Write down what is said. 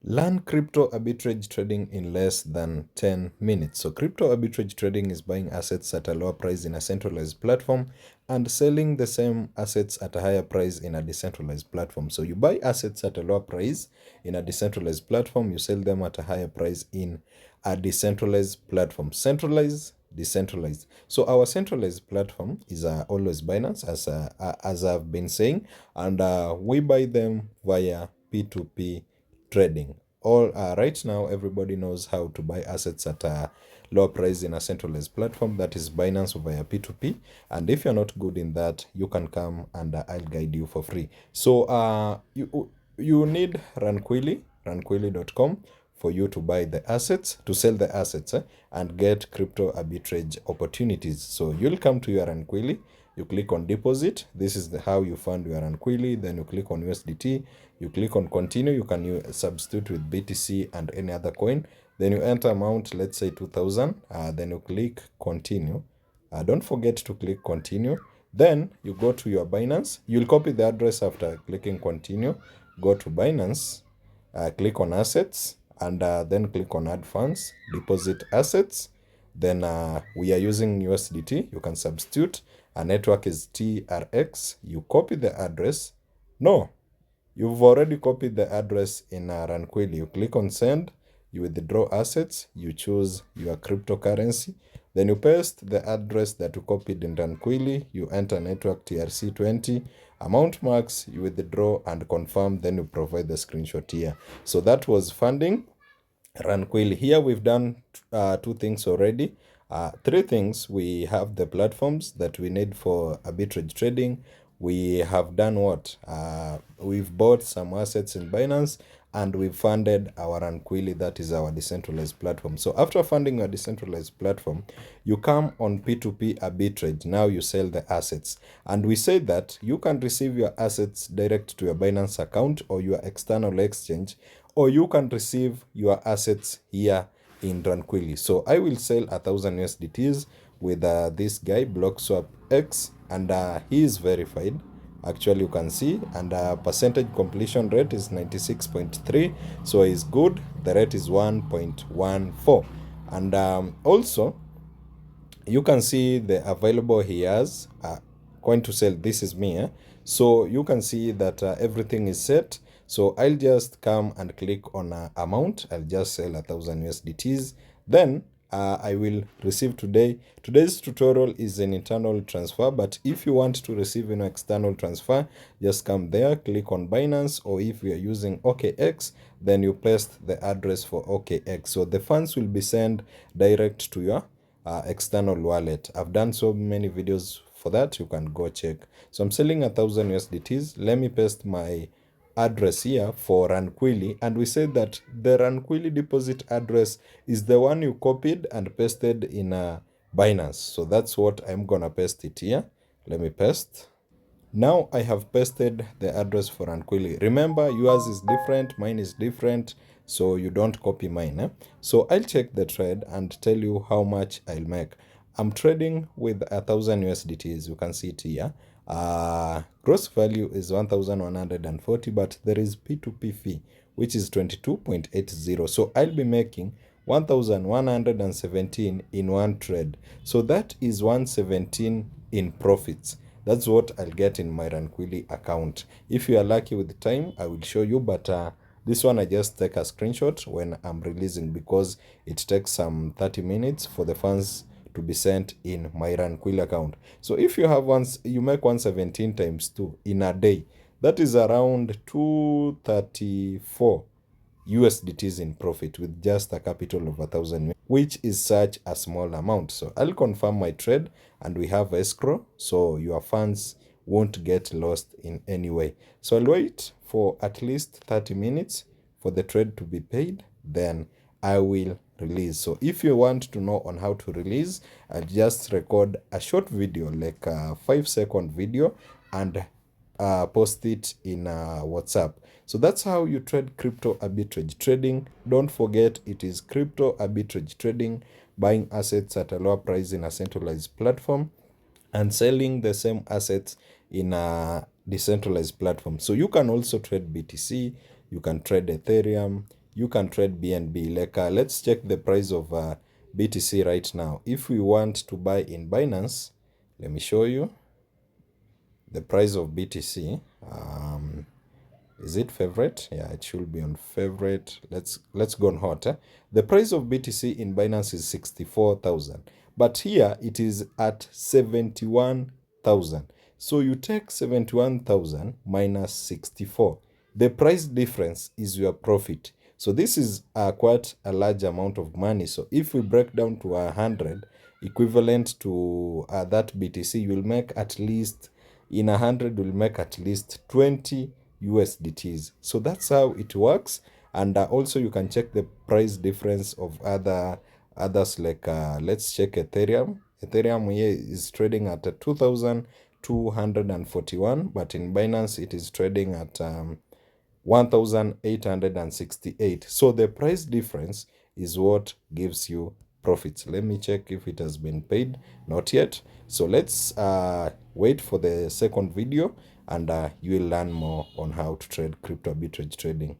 Learn crypto arbitrage trading in less than 10 minutes. So crypto arbitrage trading is buying assets at a lower price in a centralized platform and selling the same assets at a higher price in a decentralized platform. So you buy assets at a lower price in a decentralized platform, you sell them at a higher price in a decentralized platform. Centralized, decentralized. So our centralized platform is always Binance, as I've been saying, and we buy them via P2P trading. All right now, everybody knows how to buy assets at a lower price in a centralized platform, that is Binance via P2P. And if you're not good in that, you can come and I'll guide you for free. So you need ranquilly.com for you to buy the assets, to sell the assets, and get crypto arbitrage opportunities. So you'll come to your Ranquilly, you click on deposit. This is how you fund your Ranquilly. Then you click on USDT, you click on continue. You can substitute with BTC and any other coin. Then you enter amount, let's say 2000. Then you click continue. Don't forget to click continue. Then you go to your Binance. You'll copy the address after clicking continue. Go to Binance, click on assets, and then click on add funds, deposit assets. Then we are using USDT. You can substitute. Our network is TRX. You copy the address. No, you've already copied the address in Ranquilly. You click on send, you withdraw assets, you choose your cryptocurrency, then you paste the address that you copied in Ranquilly, you enter network TRC20, amount max, you withdraw and confirm, then you provide the screenshot here. So that was funding Ranquilly. Here we've done two things already. Three things. We have the platforms that we need for arbitrage trading. We have done what? We've bought some assets in Binance and we've funded our Ranquilly, that is our decentralized platform. So after funding your decentralized platform, you come on P2P arbitrage. Now you sell the assets. And we say that you can receive your assets direct to your Binance account or your external exchange, or you can receive your assets here in Ranquilly. So I will sell 1000 USDTs with this guy BlockSwap X, and he is verified. Actually, you can see, and percentage completion rate is 96.3, so is good. The rate is 1.14, and also you can see the available he has. Going to sell, this is me, so you can see that everything is set. So I'll just come and click on amount. I'll just sell 1000 USDTs. Then I will receive today's tutorial is an internal transfer, but if you want to receive an external transfer, just come there, click on Binance, or if you are using OKX, then you paste the address for OKX. So the funds will be sent direct to your external wallet. I've done so many videos for that, you can go check. So I'm selling 1000 USDTs. Let me paste my address here for Ranquilly, and we said that the Ranquilly deposit address is the one you copied and pasted in Binance. So that's what I'm gonna paste it here. Let me paste. Now I have pasted the address for Ranquilly. Remember, yours is different, mine is different, so you don't copy mine. So I'll check the trade and tell you how much I'll make. I'm trading with 1000 USDTs. You can see it here. Gross value is 1140, but there is P2P fee, which is 22.80. So I'll be making 1117 in one trade. So that is 117 in profits. That's what I'll get in my Ranquilly account. If you are lucky with the time, I will show you, but this one I just take a screenshot when I'm releasing, because it takes some 30 minutes for the funds to be sent in my Ranquilly account. So if you have you make 117 times 2 in a day, that is around 234 USDTs in profit with just a capital of 1000, which is such a small amount. So I'll confirm my trade, and we have escrow, so your funds won't get lost in any way. So I'll wait for at least 30 minutes for the trade to be paid, then I will release. So if you want to know on how to release, I'll just record a short video, like a 5-second video, and post it in WhatsApp. So that's how you trade crypto arbitrage trading. Don't forget, it is crypto arbitrage trading, buying assets at a lower price in a centralized platform and selling the same assets in a decentralized platform. So you can also trade BTC, you can trade Ethereum, you can trade BNB. Like let's check the price of BTC right now. If we want to buy in Binance, let me show you the price of BTC. Is it favorite? Yeah, it should be on favorite. Let's go on hot. The price of BTC in Binance is 64,000, but here it is at 71,000. So you take 71,000 minus 64. The price difference is your profit. So this is quite a large amount of money. So if we break down to 100, equivalent to that BTC, you'll make at least, in 100, you'll make at least 20 USDTs. So that's how it works. And also you can check the price difference of others, like let's check Ethereum. Ethereum here is trading at 2,241, but in Binance it is trading at 1,868. So the price difference is what gives you profits. Let me check if it has been paid. Not yet. So let's wait for the second video, and you will learn more on how to trade crypto arbitrage trading.